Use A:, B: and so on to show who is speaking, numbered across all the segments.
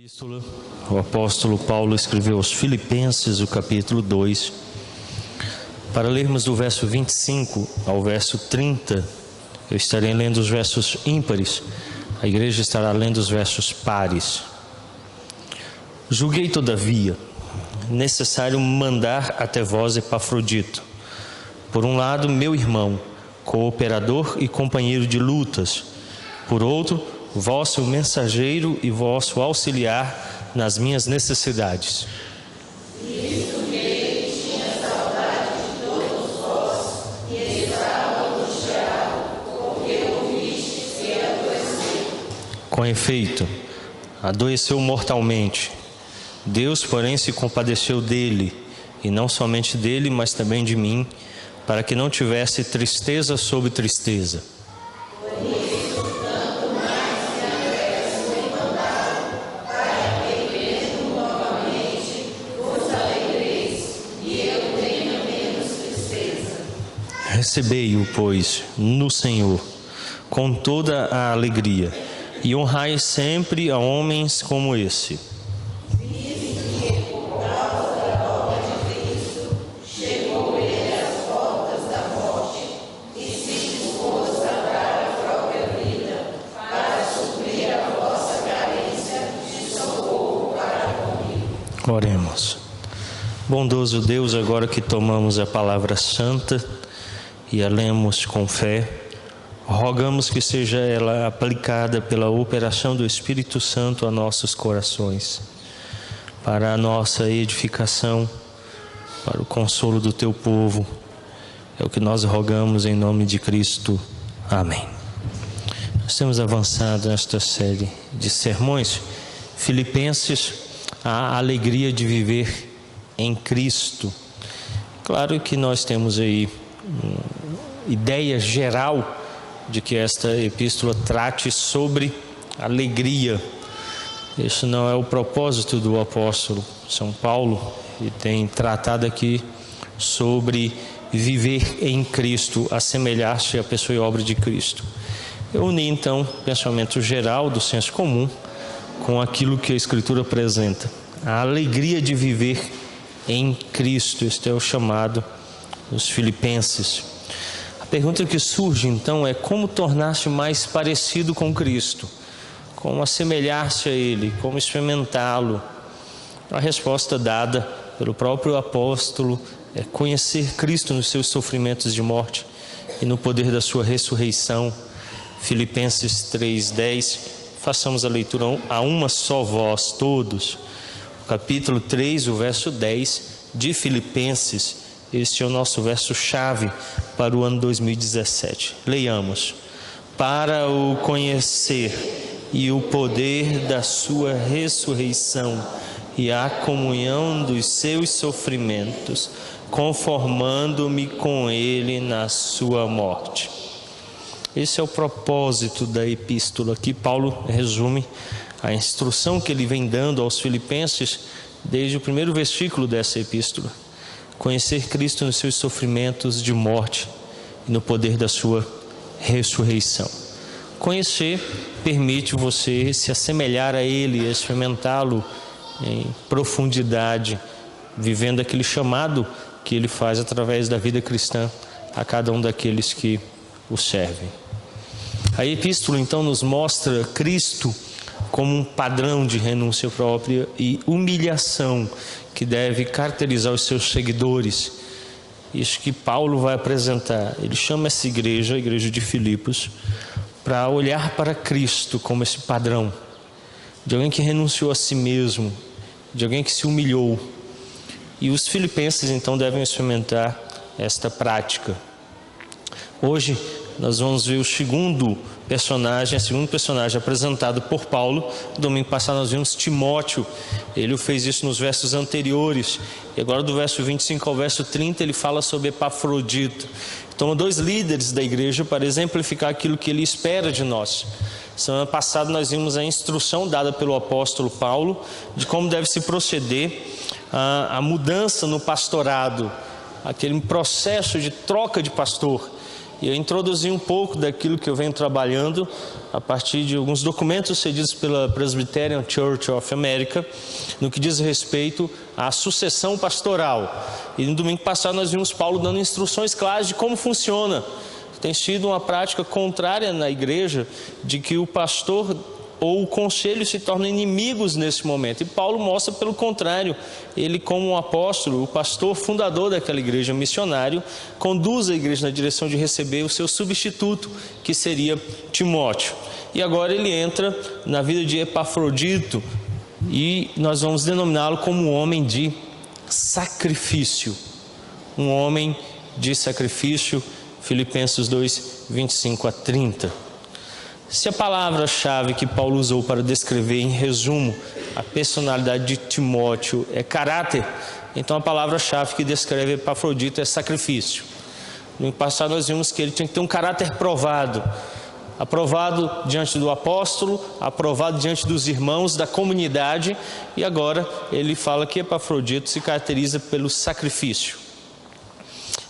A: Epístola, o apóstolo Paulo escreveu aos Filipenses, o capítulo 2, para lermos do verso 25 ao verso 30, eu estarei lendo os versos ímpares, a igreja estará lendo os versos pares. Julguei, todavia, necessário mandar até vós Epafrodito, por um lado, meu irmão, cooperador e companheiro de lutas, por outro, vosso mensageiro e vosso auxiliar nas minhas necessidades.
B: Isso mesmo, tinha saudade de todos vós e estava angustiado, porque ouviste que adoeceu.
A: Com efeito, adoeceu mortalmente. Deus, porém, se compadeceu dele, e não somente dele, mas também de mim, para que não tivesse tristeza sobre tristeza. Recebei-o, pois, no Senhor, com toda a alegria, e honrai sempre a homens como esse. Oremos. Bondoso Deus, agora que tomamos a palavra santa e a lemos com fé, rogamos que seja ela aplicada pela operação do Espírito Santo a nossos corações, para a nossa edificação, para o consolo do teu povo. É o que nós rogamos em nome de Cristo. Amém. Nós temos avançado nesta série de sermões, Filipenses, a alegria de viver em Cristo. Claro que nós temos aí ideia geral de que esta epístola trate sobre alegria. Esse não é o propósito do apóstolo São Paulo, e tem tratado aqui sobre viver em Cristo, assemelhar-se à pessoa e obra de Cristo. Eu uni então o pensamento geral do senso comum com aquilo que a Escritura apresenta, a alegria de viver em Cristo. Este é o chamado dos Filipenses. A pergunta que surge então é: como tornar-se mais parecido com Cristo? Como assemelhar-se a Ele? Como experimentá-lo? A resposta dada pelo próprio apóstolo é conhecer Cristo nos seus sofrimentos de morte e no poder da sua ressurreição. Filipenses 3:10, façamos a leitura a uma só voz, todos. O capítulo 3, o verso 10 de Filipenses, este é o nosso verso-chave para o ano 2017. Leiamos. Para o conhecer e o poder da sua ressurreição e a comunhão dos seus sofrimentos, conformando-me com ele na sua morte. Esse é o propósito da epístola. Aqui Paulo resume a instrução que ele vem dando aos Filipenses desde o primeiro versículo dessa epístola. Conhecer Cristo nos seus sofrimentos de morte e no poder da sua ressurreição. Conhecer permite você se assemelhar a Ele, experimentá-lo em profundidade, vivendo aquele chamado que Ele faz através da vida cristã a cada um daqueles que o servem. A epístola então nos mostra Cristo como um padrão de renúncia própria e humilhação que deve caracterizar os seus seguidores. Isso que Paulo vai apresentar. Ele chama essa igreja, a igreja de Filipos, para olhar para Cristo como esse padrão de alguém que renunciou a si mesmo, de alguém que se humilhou. E os filipenses então devem experimentar esta prática. Hoje nós vamos ver o segundo personagem apresentado por Paulo. Domingo passado nós vimos Timóteo, ele fez isso nos versos anteriores, e agora do verso 25 ao verso 30 ele fala sobre Epafrodito. Então, dois líderes da igreja para exemplificar aquilo que ele espera de nós. Semana passada nós vimos a instrução dada pelo apóstolo Paulo de como deve se proceder a mudança no pastorado, aquele processo de troca de pastor. E eu introduzi um pouco daquilo que eu venho trabalhando a partir de alguns documentos cedidos pela Presbyterian Church of America, no que diz respeito à sucessão pastoral. E no domingo passado nós vimos Paulo dando instruções claras de como funciona. Tem sido uma prática contrária na igreja de que o pastor ou o conselho se tornam inimigos nesse momento. E Paulo mostra pelo contrário, ele como um apóstolo, o pastor fundador daquela igreja, missionário, conduz a igreja na direção de receber o seu substituto, que seria Timóteo. E agora ele entra na vida de Epafrodito e nós vamos denominá-lo como um homem de sacrifício. Um homem de sacrifício, Filipenses 2, 25 a 30. Se a palavra-chave que Paulo usou para descrever, em resumo, a personalidade de Timóteo é caráter, então a palavra-chave que descreve Epafrodito é sacrifício. No passado nós vimos que ele tinha que ter um caráter provado, aprovado diante do apóstolo, aprovado diante dos irmãos da comunidade, e agora ele fala que Epafrodito se caracteriza pelo sacrifício.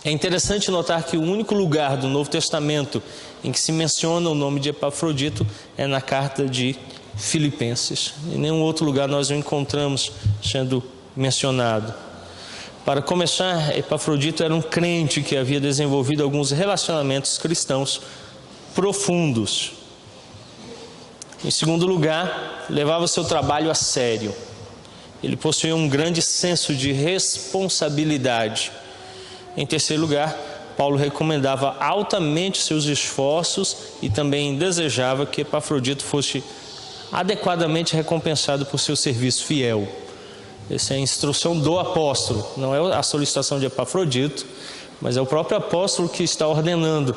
A: É interessante notar que o único lugar do Novo Testamento em que se menciona o nome de Epafrodito é na carta de Filipenses. Em nenhum outro lugar nós o encontramos sendo mencionado. Para começar, Epafrodito era um crente que havia desenvolvido alguns relacionamentos cristãos profundos. Em segundo lugar, levava seu trabalho a sério. Ele possuía um grande senso de responsabilidade. Em terceiro lugar, Paulo recomendava altamente seus esforços e também desejava que Epafrodito fosse adequadamente recompensado por seu serviço fiel. Essa é a instrução do apóstolo, não é a solicitação de Epafrodito, mas é o próprio apóstolo que está ordenando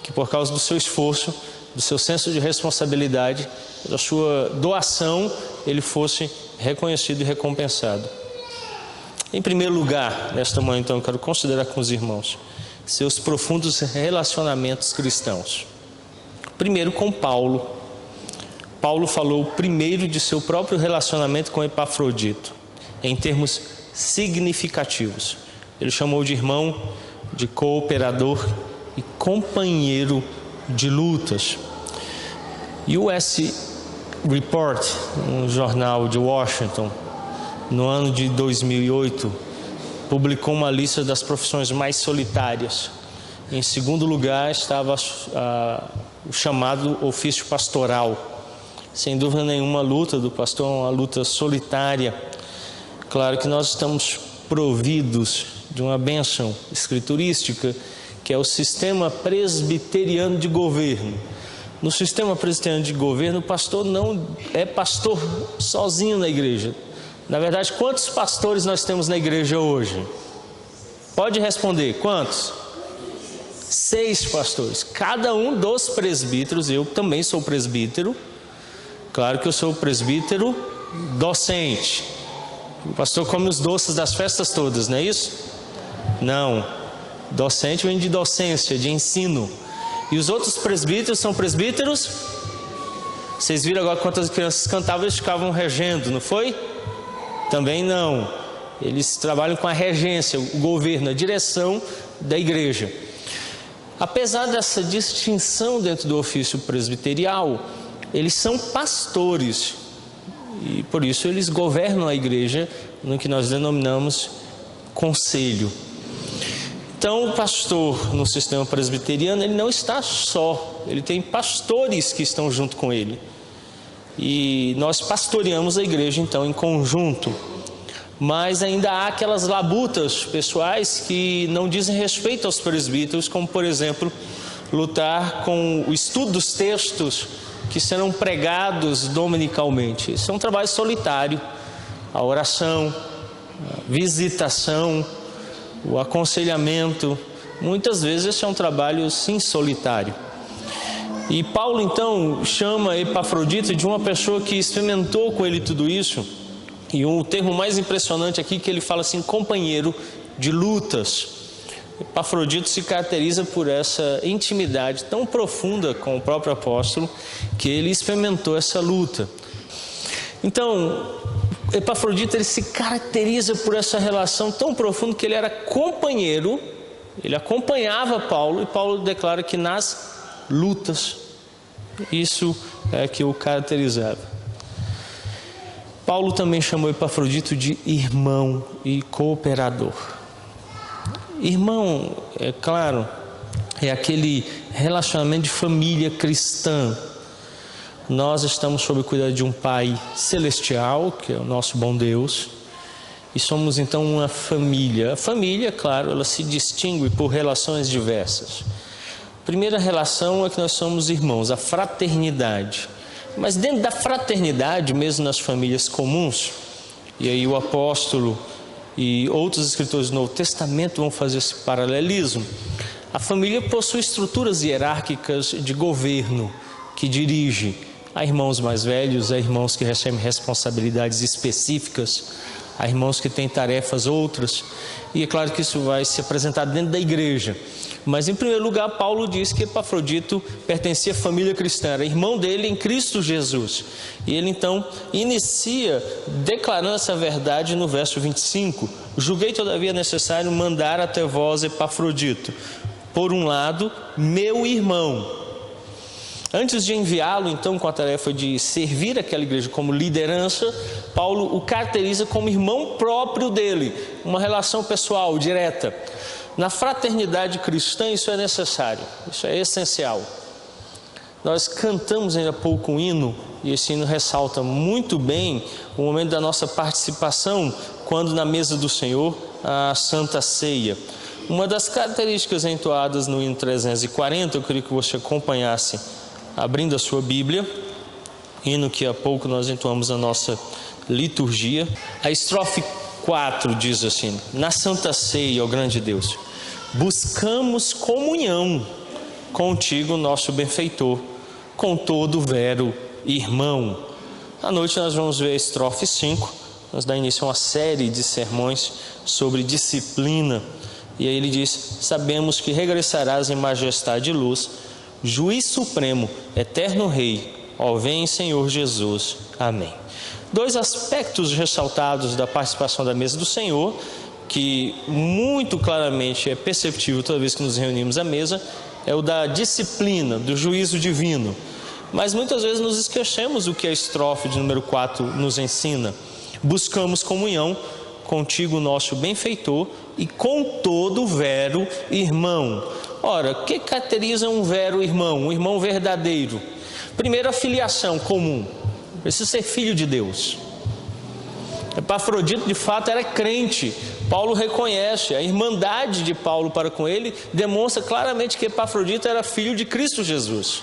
A: que por causa do seu esforço, do seu senso de responsabilidade, da sua doação, ele fosse reconhecido e recompensado. Em primeiro lugar, nesta manhã, então, eu quero considerar com os irmãos seus profundos relacionamentos cristãos. Primeiro com Paulo. Paulo falou primeiro de seu próprio relacionamento com Epafrodito, em termos significativos. Ele chamou de irmão, de cooperador e companheiro de lutas. US Report, um jornal de Washington, no ano de 2008, publicou uma lista das profissões mais solitárias. Em segundo lugar estava o chamado ofício pastoral. Sem dúvida nenhuma, a luta do pastor é uma luta solitária. Claro que nós estamos providos de uma bênção escriturística, que é o sistema presbiteriano de governo. No sistema presbiteriano de governo, o pastor não é pastor sozinho na igreja. Na verdade, quantos pastores nós temos na igreja hoje? Pode responder, quantos? 6 pastores. Cada um dos presbíteros, eu também sou presbítero. Claro que eu sou presbítero docente. O pastor come os doces das festas todas, não é isso? Não. Docente vem de docência, de ensino. E os outros presbíteros são presbíteros? Vocês viram agora quantas crianças cantavam, eles ficavam regendo, não foi? Também não. Eles trabalham com a regência, o governo, a direção da igreja. Apesar dessa distinção dentro do ofício presbiterial, eles são pastores e por isso eles governam a igreja no que nós denominamos conselho. Então o pastor no sistema presbiteriano, ele não está só, ele tem pastores que estão junto com ele. E nós pastoreamos a igreja então em conjunto, mas ainda há aquelas labutas pessoais que não dizem respeito aos presbíteros, como por exemplo, lutar com o estudo dos textos que serão pregados dominicalmente. Isso é um trabalho solitário, a oração, a visitação, o aconselhamento, muitas vezes esse é um trabalho sim solitário. E Paulo então chama Epafrodito de uma pessoa que experimentou com ele tudo isso. E o termo mais impressionante aqui é que ele fala assim, companheiro de lutas. Epafrodito se caracteriza por essa intimidade tão profunda com o próprio apóstolo, que ele experimentou essa luta. Então, Epafrodito ele se caracteriza por essa relação tão profunda que ele era companheiro Ele acompanhava Paulo, e Paulo declara que nas lutas, isso é que o caracterizava. Paulo também chamou Epafrodito de irmão e cooperador. Irmão, é claro, é aquele relacionamento de família cristã. Nós estamos sob o cuidado de um Pai celestial, que é o nosso bom Deus, e somos então uma família. A família, claro, ela se distingue por relações diversas. A primeira relação é que nós somos irmãos, a fraternidade. Mas dentro da fraternidade, mesmo nas famílias comuns, e aí o apóstolo e outros escritores do Novo Testamento vão fazer esse paralelismo, a família possui estruturas hierárquicas de governo que dirige a irmãos mais velhos, a irmãos que recebem responsabilidades específicas, a irmãos que têm tarefas outras, e é claro que isso vai se apresentar dentro da igreja. Mas em primeiro lugar, Paulo diz que Epafrodito pertencia à família cristã, era irmão dele em Cristo Jesus. E ele então inicia declarando essa verdade no verso 25: julguei todavia necessário mandar até vós Epafrodito, por um lado, meu irmão. Antes de enviá-lo então com a tarefa de servir aquela igreja como liderança, Paulo o caracteriza como irmão próprio dele, uma relação pessoal, direta. Na fraternidade cristã isso é necessário, isso é essencial. Nós cantamos ainda há pouco um hino, e esse hino ressalta muito bem o momento da nossa participação quando na mesa do Senhor, a Santa Ceia. Uma das características entoadas no hino 340, eu queria que você acompanhasse abrindo a sua Bíblia, hino que há pouco nós entoamos na nossa liturgia. A estrofe 4 diz assim: na Santa Ceia, ó grande Deus, buscamos comunhão contigo, nosso benfeitor, com todo vero irmão. À noite nós vamos ver a estrofe 5, nós dá início a uma série de sermões sobre disciplina, e aí ele diz: sabemos que regressarás em majestade e luz, Juiz supremo, eterno Rei, ó vem Senhor Jesus. Amém. Dois aspectos ressaltados da participação da mesa do Senhor, que muito claramente é perceptível toda vez que nos reunimos à mesa, é o da disciplina, do juízo divino. Mas muitas vezes nos esquecemos o que a estrofe de número 4 nos ensina. Buscamos comunhão contigo, nosso benfeitor, e com todo vero irmão. Ora, o que caracteriza um vero irmão, um irmão verdadeiro? Primeiro, a filiação comum, precisa ser filho de Deus. Epafrodito de fato era crente, Paulo reconhece, a irmandade de Paulo para com ele demonstra claramente que Epafrodito era filho de Cristo Jesus.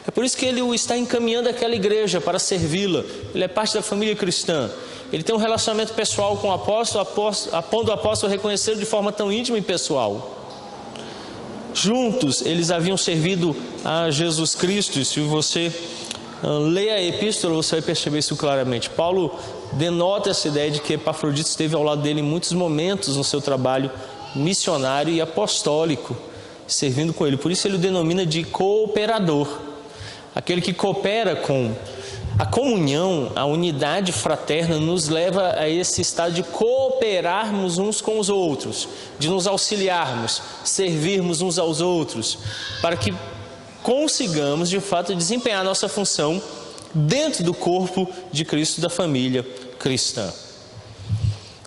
A: É por isso que ele o está encaminhando àquela igreja para servi-la, ele é parte da família cristã. Ele tem um relacionamento pessoal com o apóstolo, a ponto do apóstolo reconhecê-lo de forma tão íntima e pessoal. Juntos eles haviam servido a Jesus Cristo, e se você lê a epístola você vai perceber isso claramente. Paulo denota essa ideia de que Epafrodito esteve ao lado dele em muitos momentos no seu trabalho missionário e apostólico, servindo com ele. Por isso ele o denomina de cooperador, aquele que coopera com. A comunhão, a unidade fraterna nos leva a esse estado de cooperarmos uns com os outros, de nos auxiliarmos, servirmos uns aos outros, para que consigamos de fato desempenhar nossa função dentro do corpo de Cristo, da família cristã.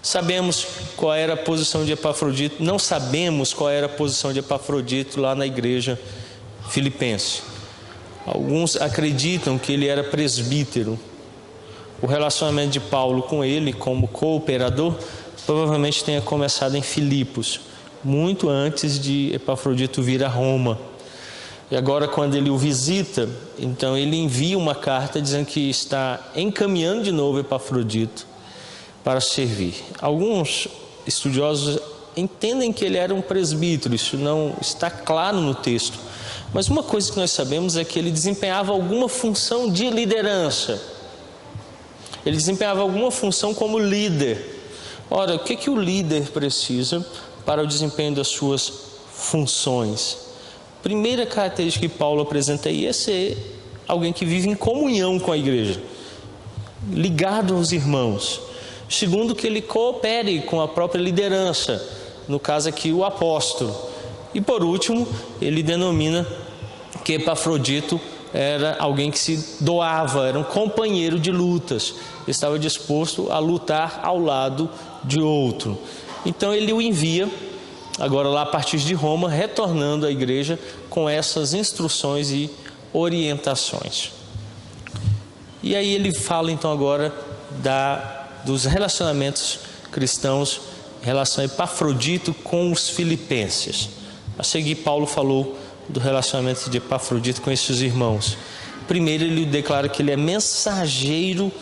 A: Sabemos qual era a posição de Epafrodito, não sabemos qual era a posição de Epafrodito lá na igreja filipense. Alguns acreditam que ele era presbítero. O relacionamento de Paulo com ele como cooperador provavelmente tenha começado em Filipos, muito antes de Epafrodito vir a Roma. E agora, quando ele o visita, então ele envia uma carta dizendo que está encaminhando de novo Epafrodito para servir. Alguns estudiosos entendem que ele era um presbítero, isso não está claro no texto. Mas uma coisa que nós sabemos é que ele desempenhava alguma função de liderança. Ele desempenhava alguma função como líder. Ora, o que o líder precisa para o desempenho das suas funções? Primeira característica que Paulo apresenta aí é ser alguém que vive em comunhão com a igreja, ligado aos irmãos. Segundo, que ele coopere com a própria liderança, no caso aqui o apóstolo. E por último, ele denomina que Epafrodito era alguém que se doava, era um companheiro de lutas, estava disposto a lutar ao lado de outro. Então ele o envia, agora lá a partir de Roma, retornando à igreja com essas instruções e orientações. E aí ele fala então agora dos relacionamentos cristãos em relação a Epafrodito com os filipenses. A seguir, Paulo falou do relacionamento de Epafrodito com esses irmãos. Primeiro, ele declara que ele é mensageiro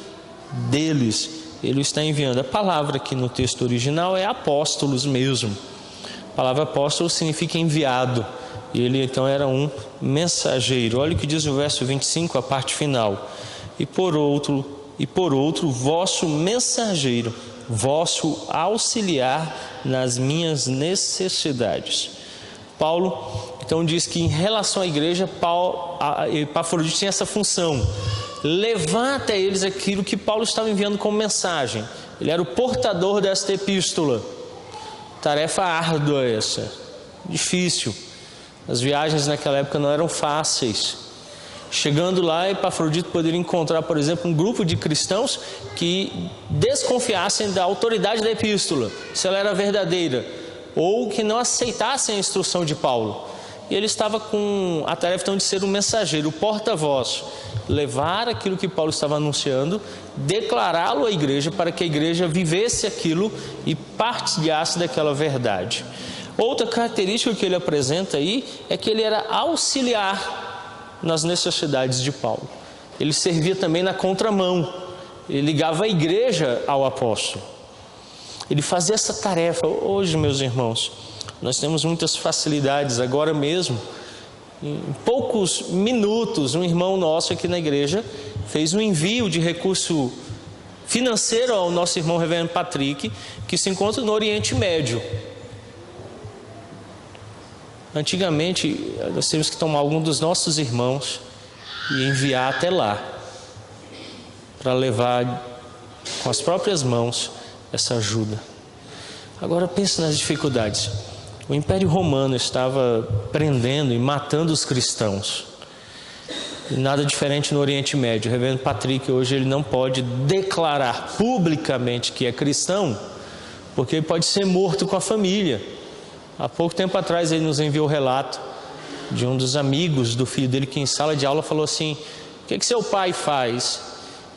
A: deles. Ele está enviando. A palavra aqui no texto original é apóstolos mesmo. A palavra apóstolo significa enviado. E ele então era um mensageiro. Olha o que diz o verso 25, a parte final. E por outro, vosso mensageiro, vosso auxiliar nas minhas necessidades. Paulo então diz que em relação à igreja, Epafrodito tinha essa função: levar até eles aquilo que Paulo estava enviando como mensagem. Ele era o portador desta epístola. Tarefa árdua essa, difícil. As viagens naquela época não eram fáceis. Chegando lá, Epafrodito poderia encontrar, por exemplo, um grupo de cristãos que desconfiassem da autoridade da epístola, se ela era verdadeira, ou que não aceitassem a instrução de Paulo. E ele estava com a tarefa então de ser um mensageiro, o porta-voz, levar aquilo que Paulo estava anunciando, declará-lo à igreja para que a igreja vivesse aquilo e partilhasse daquela verdade. Outra característica que ele apresenta aí é que ele era auxiliar nas necessidades de Paulo. Ele servia também na contramão, ele ligava a igreja ao apóstolo. Ele fazia essa tarefa. Hoje, meus irmãos, nós temos muitas facilidades. Agora mesmo, em poucos minutos, um irmão nosso aqui na igreja fez um envio de recurso financeiro ao nosso irmão reverendo Patrick, que se encontra no Oriente Médio. Antigamente, nós temos que tomar algum dos nossos irmãos e enviar até lá, para levar com as próprias mãos essa ajuda. Agora pense nas dificuldades. O Império Romano estava prendendo e matando os cristãos. E nada diferente no Oriente Médio. O reverendo Patrick hoje ele não pode declarar publicamente que é cristão, porque ele pode ser morto com a família. Há pouco tempo atrás ele nos enviou o relato de um dos amigos do filho dele que em sala de aula falou assim: o que seu pai faz?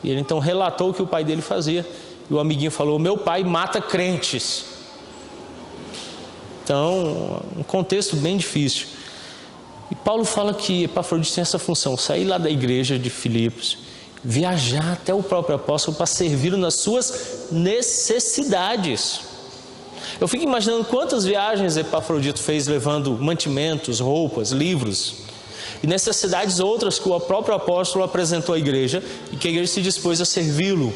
A: E ele então relatou o que o pai dele fazia. E o amiguinho falou: meu pai mata crentes. Então, um contexto bem difícil. E Paulo fala que Epafrodito tem essa função: sair lá da igreja de Filipos, viajar até o próprio apóstolo para servir nas suas necessidades. Eu fico imaginando quantas viagens Epafrodito fez levando mantimentos, roupas, livros e necessidades outras que o próprio apóstolo apresentou à igreja e que a igreja se dispôs a servi-lo.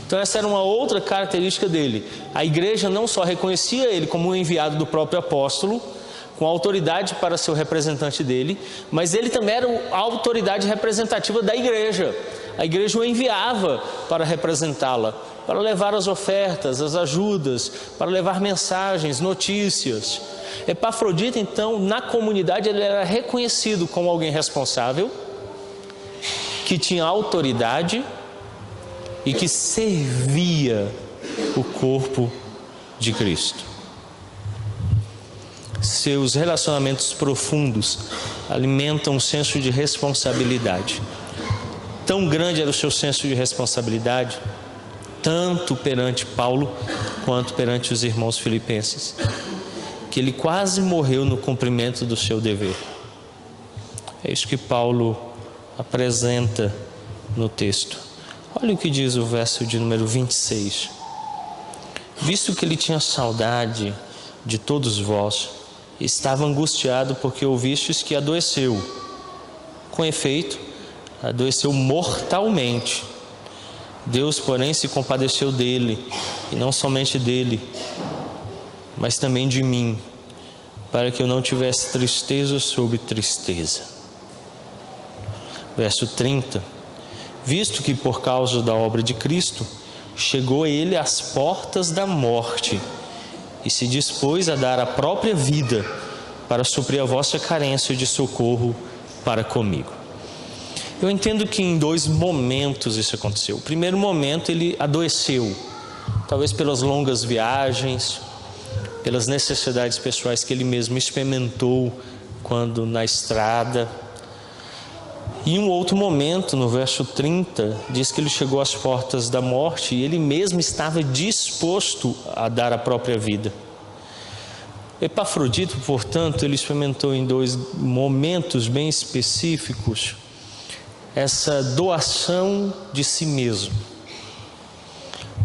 A: Então essa era uma outra característica dele. A igreja não só reconhecia ele como um enviado do próprio apóstolo, com autoridade para ser o representante dele, mas ele também era a autoridade representativa da igreja. A igreja o enviava para representá-la, para levar as ofertas, as ajudas, para levar mensagens, notícias. Epafrodito, então, na comunidade, ele era reconhecido como alguém responsável, que tinha autoridade e que servia o corpo de Cristo. Seus relacionamentos profundos alimentam um senso de responsabilidade. Tão grande era o seu senso de responsabilidade, tanto perante Paulo quanto perante os irmãos filipenses, que ele quase morreu no cumprimento do seu dever. É isso que Paulo apresenta no texto. Olha o que diz o verso de número 26. Visto que ele tinha saudade de todos vós, estava angustiado porque ouvistes que adoeceu. Com efeito, adoeceu mortalmente. Deus, porém, se compadeceu dele, e não somente dele, mas também de mim, para que eu não tivesse tristeza sobre tristeza. Verso 30. Visto que por causa da obra de Cristo, chegou ele às portas da morte, e se dispôs a dar a própria vida para suprir a vossa carência de socorro para comigo. Eu entendo que em 2 momentos isso aconteceu. O primeiro momento ele adoeceu, talvez pelas longas viagens, pelas necessidades pessoais que ele mesmo experimentou quando na estrada. E em um outro momento, no verso 30, diz que ele chegou às portas da morte e ele mesmo estava disposto a dar a própria vida. Epafrodito, portanto, ele experimentou em 2 momentos bem específicos essa doação de si mesmo,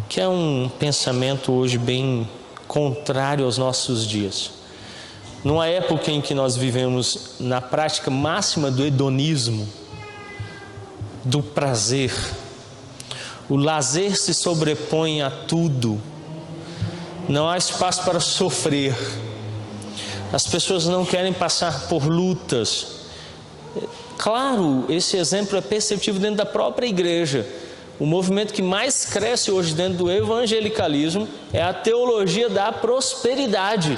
A: que é um pensamento hoje bem contrário aos nossos dias. Numa época em que nós vivemos na prática máxima do hedonismo, do prazer, o lazer se sobrepõe a tudo, não há espaço para sofrer, as pessoas não querem passar por lutas. Claro, esse exemplo é perceptível dentro da própria igreja. O movimento que mais cresce hoje dentro do evangelicalismo é a teologia da prosperidade,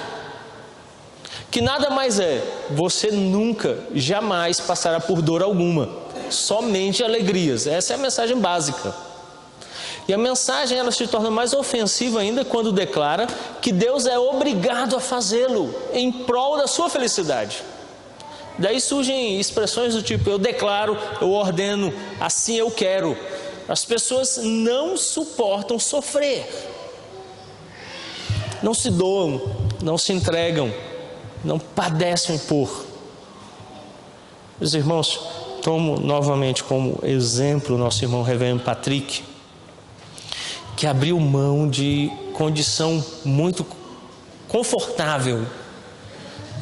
A: que nada mais é, você nunca, jamais passará por dor alguma, somente alegrias. Essa é a mensagem básica. E a mensagem ela se torna mais ofensiva ainda quando declara que Deus é obrigado a fazê-lo em prol da sua felicidade. Daí surgem expressões do tipo: eu declaro, eu ordeno, assim eu quero. As pessoas não suportam sofrer, não se doam, não se entregam, não padecem por. Meus irmãos, tomo novamente como exemplo o nosso irmão Reverendo Patrick, que abriu mão de condição muito confortável.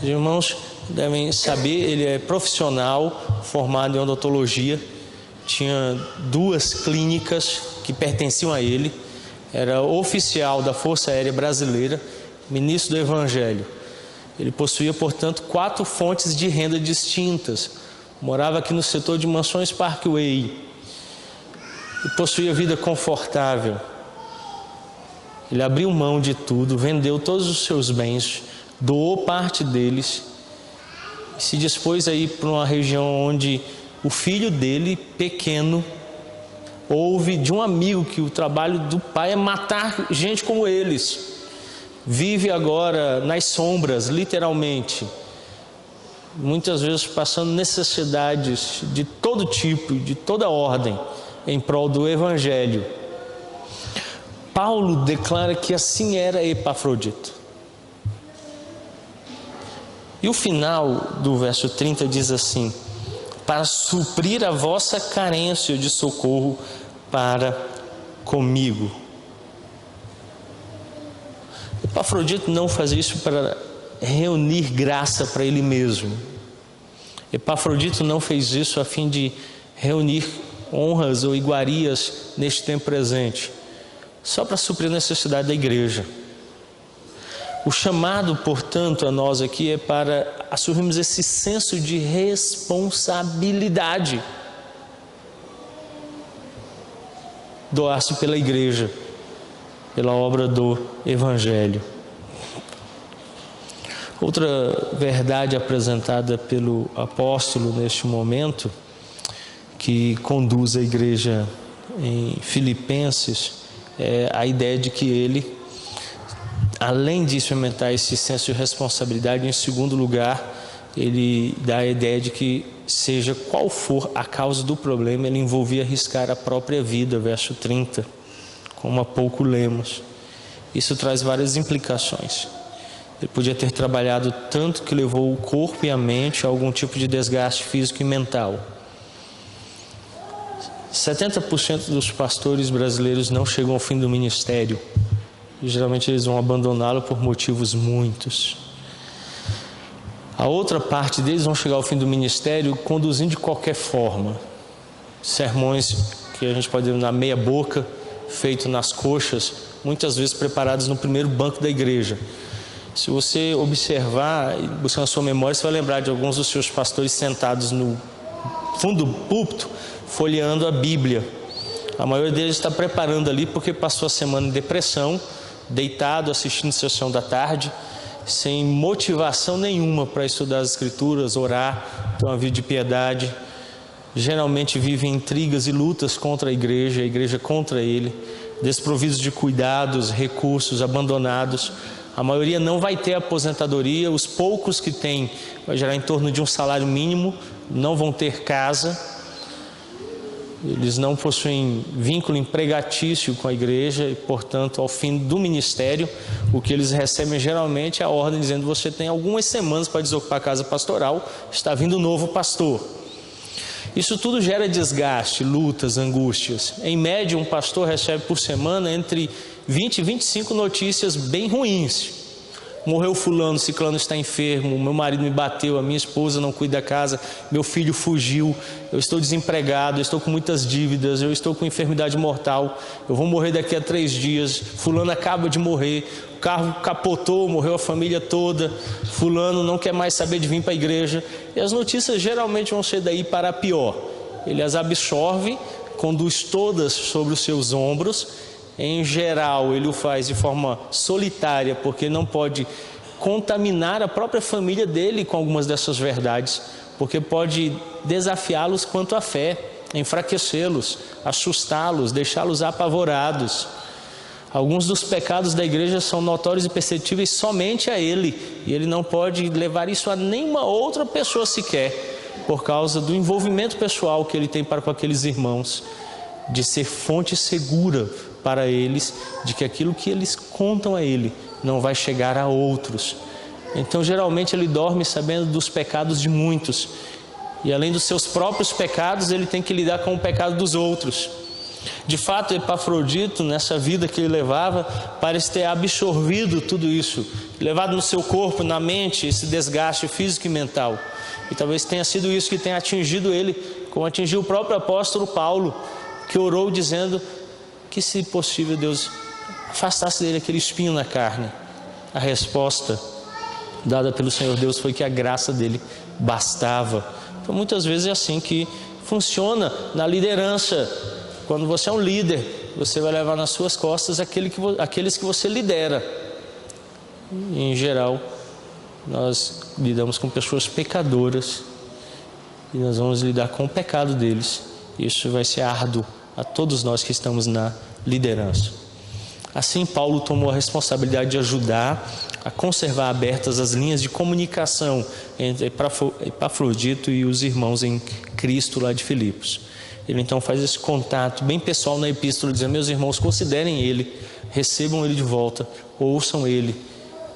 A: Os irmãos devem saber, ele é profissional, formado em odontologia, tinha 2 clínicas que pertenciam a ele, era oficial da Força Aérea Brasileira, ministro do Evangelho. Ele possuía, portanto, 4 fontes de renda distintas, morava aqui no setor de Mansões Parkway e possuía vida confortável. Ele abriu mão de tudo, vendeu todos os seus bens, doou parte deles e se dispôs a ir para uma região onde o filho dele, pequeno, ouve de um amigo que o trabalho do pai é matar gente como eles. Vive agora nas sombras, literalmente, muitas vezes passando necessidades de todo tipo, de toda ordem, em prol do Evangelho. Paulo declara que assim era Epafrodito. E o final do verso 30 diz assim: para suprir a vossa carência de socorro para comigo. Epafrodito não fazia isso para reunir graça para ele mesmo. Epafrodito não fez isso a fim de reunir honras ou iguarias neste tempo presente, só para suprir a necessidade da igreja. O chamado, portanto, a nós aqui é para assumirmos esse senso de responsabilidade. Doar-se pela igreja, pela obra do Evangelho. Outra verdade apresentada pelo apóstolo neste momento, que conduz a igreja em Filipenses, é a ideia de que ele, além de experimentar esse senso de responsabilidade, em segundo lugar, ele dá a ideia de que, seja qual for a causa do problema, ele envolvia arriscar a própria vida, verso 30, como há pouco lemos. Isso traz várias implicações. Ele podia ter trabalhado tanto que levou o corpo e a mente a algum tipo de desgaste físico e mental. 70% dos pastores brasileiros não chegam ao fim do ministério. E geralmente eles vão abandoná-lo por motivos muitos. A outra parte deles vão chegar ao fim do ministério conduzindo de qualquer forma. Sermões que a gente pode ver na meia boca, feito nas coxas, muitas vezes preparados no primeiro banco da igreja. Se você observar e buscar na sua memória, você vai lembrar de alguns dos seus pastores sentados no fundo do púlpito, folheando a Bíblia. A maioria deles está preparando ali porque passou a semana em depressão, deitado assistindo sessão da tarde, sem motivação nenhuma para estudar as Escrituras, orar, ter uma vida de piedade. Geralmente vivem intrigas e lutas contra a igreja contra ele, desprovidos de cuidados, recursos, abandonados. A maioria não vai ter aposentadoria, os poucos que têm vai gerar em torno de um salário mínimo, não vão ter casa, eles não possuem vínculo empregatício com a igreja e, portanto, ao fim do ministério, o que eles recebem geralmente é a ordem dizendo: você tem algumas semanas para desocupar a casa pastoral, está vindo um novo pastor. Isso tudo gera desgaste, lutas, angústias. Em média, um pastor recebe por semana entre 20 e 25 notícias bem ruins. Morreu fulano, ciclano está enfermo, meu marido me bateu, a minha esposa não cuida da casa, meu filho fugiu, eu estou desempregado, eu estou com muitas dívidas, eu estou com enfermidade mortal, eu vou morrer daqui a 3 dias, fulano acaba de morrer, o carro capotou, morreu a família toda, fulano não quer mais saber de vir para a igreja. E as notícias geralmente vão ser daí para pior. Ele as absorve, conduz todas sobre os seus ombros. Em geral, ele o faz de forma solitária, porque não pode contaminar a própria família dele com algumas dessas verdades, porque pode desafiá-los quanto à fé, enfraquecê-los, assustá-los, deixá-los apavorados. Alguns dos pecados da igreja são notórios e perceptíveis somente a ele, e ele não pode levar isso a nenhuma outra pessoa sequer, por causa do envolvimento pessoal que ele tem para com aqueles irmãos, de ser fonte segura para eles, de que aquilo que eles contam a ele não vai chegar a outros. Então, geralmente, ele dorme sabendo dos pecados de muitos, e além dos seus próprios pecados, ele tem que lidar com o pecado dos outros. De fato, Epafrodito, nessa vida que ele levava, parece ter absorvido tudo isso, levado no seu corpo, na mente, esse desgaste físico e mental. E talvez tenha sido isso que tenha atingido ele, como atingiu o próprio apóstolo Paulo, que orou dizendo que, se possível, Deus afastasse dele aquele espinho na carne. A resposta dada pelo Senhor Deus foi que a graça dele bastava. Então, muitas vezes é assim que funciona na liderança. Quando você é um líder, você vai levar nas suas costas aqueles que você lidera. E, em geral, nós lidamos com pessoas pecadoras e nós vamos lidar com o pecado deles. Isso vai ser árduo a todos nós que estamos na liderança. Assim, Paulo tomou a responsabilidade de ajudar a conservar abertas as linhas de comunicação entre Epafrodito e os irmãos em Cristo lá de Filipos. Ele então faz esse contato bem pessoal na epístola, dizendo: meus irmãos, considerem ele, recebam ele de volta, ouçam ele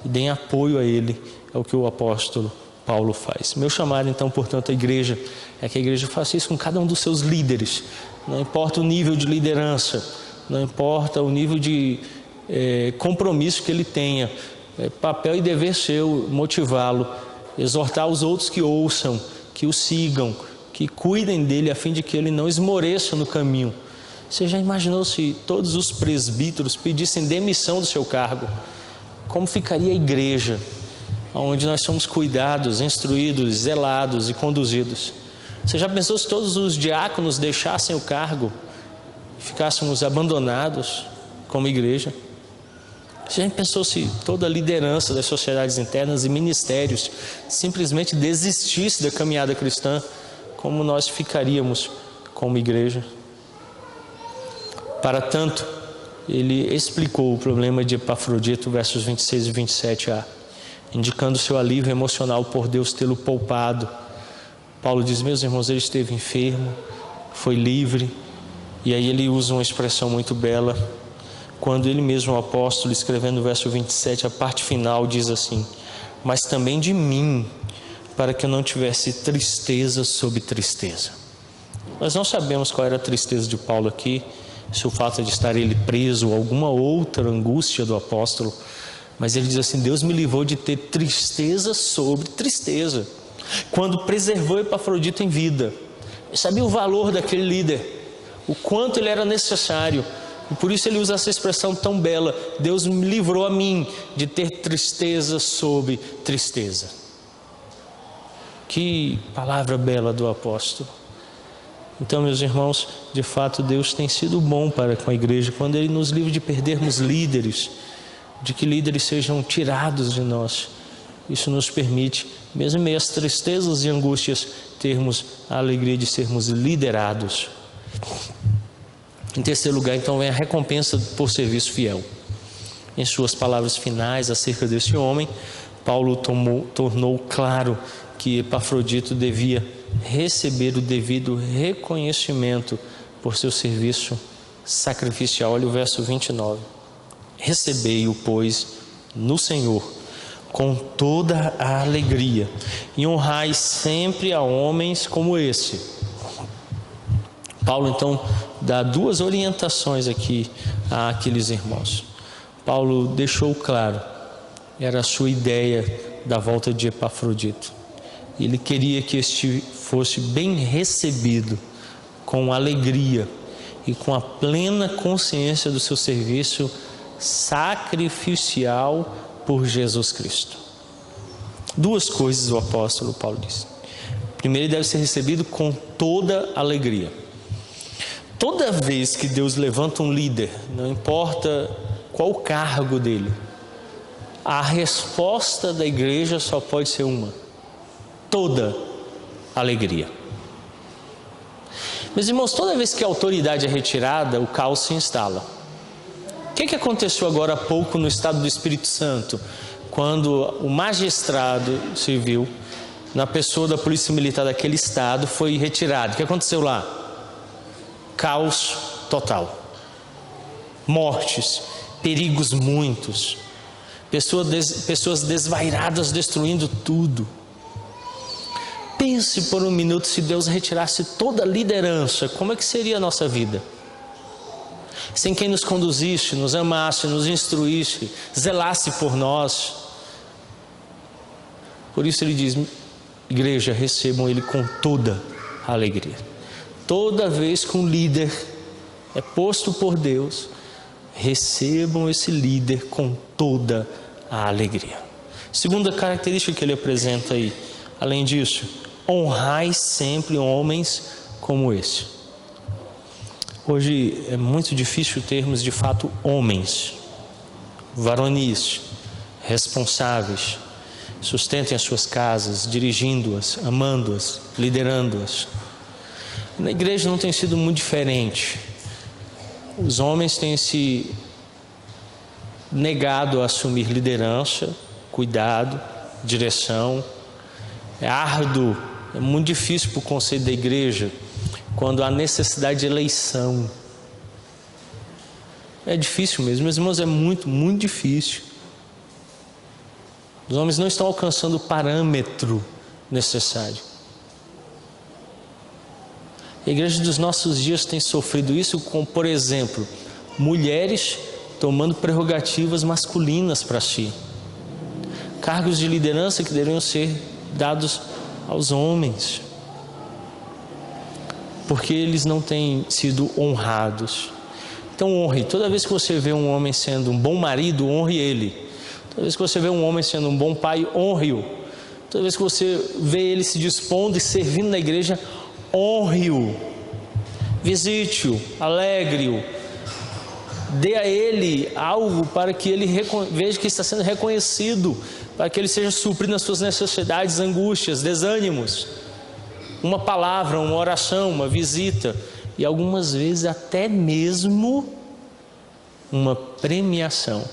A: e deem apoio a ele. É o que o apóstolo Paulo faz. Meu chamado então, portanto, à igreja, é que a igreja faça isso com cada um dos seus líderes. Não importa o nível de liderança, não importa o nível de compromisso que ele tenha, papel e dever seu motivá-lo, exortar os outros que ouçam, que o sigam, que cuidem dele, a fim de que ele não esmoreça no caminho. Você já imaginou se todos os presbíteros pedissem demissão do seu cargo? Como ficaria a igreja, onde nós somos cuidados, instruídos, zelados e conduzidos? Você já pensou se todos os diáconos deixassem o cargo, ficássemos abandonados como igreja? Você já pensou se toda a liderança das sociedades internas e ministérios simplesmente desistisse da caminhada cristã? Como nós ficaríamos como igreja? Para tanto, ele explicou o problema de Epafrodito, versos 26 e 27a, indicando seu alívio emocional por Deus tê-lo poupado. Paulo diz: meus irmãos, ele esteve enfermo, foi livre, e aí ele usa uma expressão muito bela, quando ele mesmo, o apóstolo, escrevendo o verso 27, a parte final, diz assim: mas também de mim, para que eu não tivesse tristeza sobre tristeza. Nós não sabemos qual era a tristeza de Paulo aqui, se o fato de estar ele preso ou alguma outra angústia do apóstolo, mas ele diz assim: Deus me livrou de ter tristeza sobre tristeza, quando preservou Epafrodito em vida. Eu sabia o valor daquele líder, o quanto ele era necessário, e por isso ele usa essa expressão tão bela: Deus me livrou a mim de ter tristeza sobre tristeza. Que palavra bela do apóstolo. Então, meus irmãos, de fato Deus tem sido bom para com a igreja, quando Ele nos livra de perdermos líderes, de que líderes sejam tirados de nós. Isso nos permite, mesmo em meio às tristezas e angústias, termos a alegria de sermos liderados. Em terceiro lugar, então, vem a recompensa por serviço fiel. Em suas palavras finais acerca desse homem, Paulo tornou claro que Epafrodito devia receber o devido reconhecimento por seu serviço sacrificial. Olha o verso 29. Recebei-o, pois, no Senhor, com toda a alegria, e honrai sempre a homens como esse. Paulo, então, dá duas orientações aqui àqueles irmãos. Paulo deixou claro, era a sua ideia da volta de Epafrodito. Ele queria que este fosse bem recebido, com alegria e com a plena consciência do seu serviço sacrificial por Jesus Cristo. Duas coisas o apóstolo Paulo diz. Primeiro, ele deve ser recebido com toda alegria. Toda vez que Deus levanta um líder, não importa qual o cargo dele, a resposta da igreja só pode ser uma: toda alegria. Meus irmãos, toda vez que a autoridade é retirada, o caos se instala. O que aconteceu agora há pouco no estado do Espírito Santo, quando o magistrado civil, na pessoa da polícia militar daquele estado, foi retirado? O que aconteceu lá? Caos total. Mortes, perigos muitos, pessoas desvairadas destruindo tudo. Pense por um minuto, se Deus retirasse toda a liderança, como é que seria a nossa vida? Sem quem nos conduzisse, nos amasse, nos instruísse, zelasse por nós. Por isso ele diz: igreja, recebam ele com toda a alegria. Toda vez que um líder é posto por Deus, recebam esse líder com toda a alegria. Segunda característica que ele apresenta aí, além disso: honrai sempre homens como esse. Hoje é muito difícil termos de fato homens, varonis, responsáveis, sustentem as suas casas, dirigindo-as, amando-as, liderando-as. Na igreja não tem sido muito diferente. Os homens têm se negado a assumir liderança, cuidado, direção. É árduo, é muito difícil para o conselho da igreja quando há necessidade de eleição. É difícil mesmo, meus irmãos, é muito, muito difícil. Os homens não estão alcançando o parâmetro necessário. A igreja dos nossos dias tem sofrido isso com, por exemplo, mulheres tomando prerrogativas masculinas para si. Cargos de liderança que deveriam ser dados aos homens, porque eles não têm sido honrados. Então honre. Toda vez que você vê um homem sendo um bom marido, honre ele. Toda vez que você vê um homem sendo um bom pai, honre-o. Toda vez que você vê ele se dispondo e servindo na igreja, honre-o. Visite-o, alegre-o. Dê a ele algo para que ele veja que está sendo reconhecido, para que ele seja suprido nas suas necessidades, angústias, desânimos. Uma palavra, uma oração, uma visita e algumas vezes até mesmo uma premiação.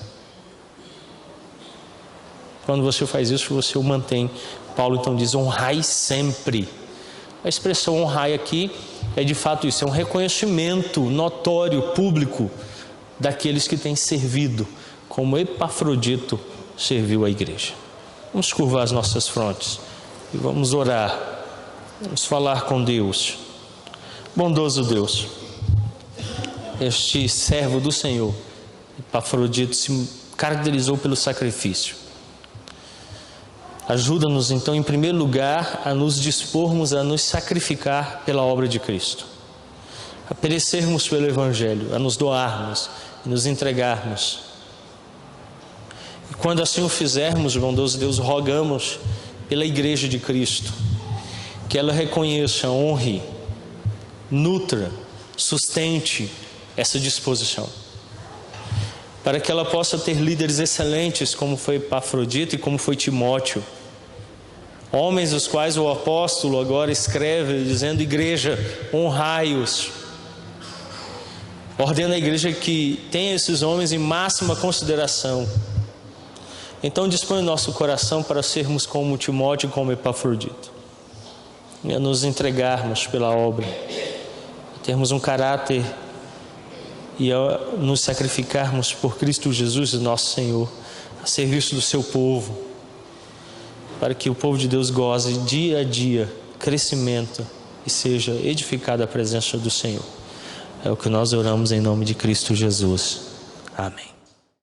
A: Quando você faz isso, você o mantém. Paulo então diz: honrai sempre. A expressão honrai aqui é de fato isso, é um reconhecimento notório, público, daqueles que têm servido, como Epafrodito serviu a igreja. Vamos curvar as nossas frontes e vamos orar. Vamos falar com Deus. Bondoso Deus, este servo do Senhor, Epafrodito, se caracterizou pelo sacrifício. Ajuda-nos então, em primeiro lugar, a nos dispormos a nos sacrificar pela obra de Cristo, a perecermos pelo Evangelho, a nos doarmos e nos entregarmos. E quando assim o fizermos, bondoso Deus, rogamos pela Igreja de Cristo, que ela reconheça, honre, nutra, sustente essa disposição. para que ela possa ter líderes excelentes, como foi Epafrodito e como foi Timóteo. Homens os quais o apóstolo agora escreve, dizendo: igreja, honrai-os. Ordena a igreja que tenha esses homens em máxima consideração. Então dispõe o nosso coração para sermos como Timóteo e como Epafrodito, e a nos entregarmos pela obra, a termos um caráter e a nos sacrificarmos por Cristo Jesus, nosso Senhor, a serviço do seu povo, para que o povo de Deus goze dia a dia crescimento e seja edificada a presença do Senhor. É o que nós oramos em nome de Cristo Jesus. Amém.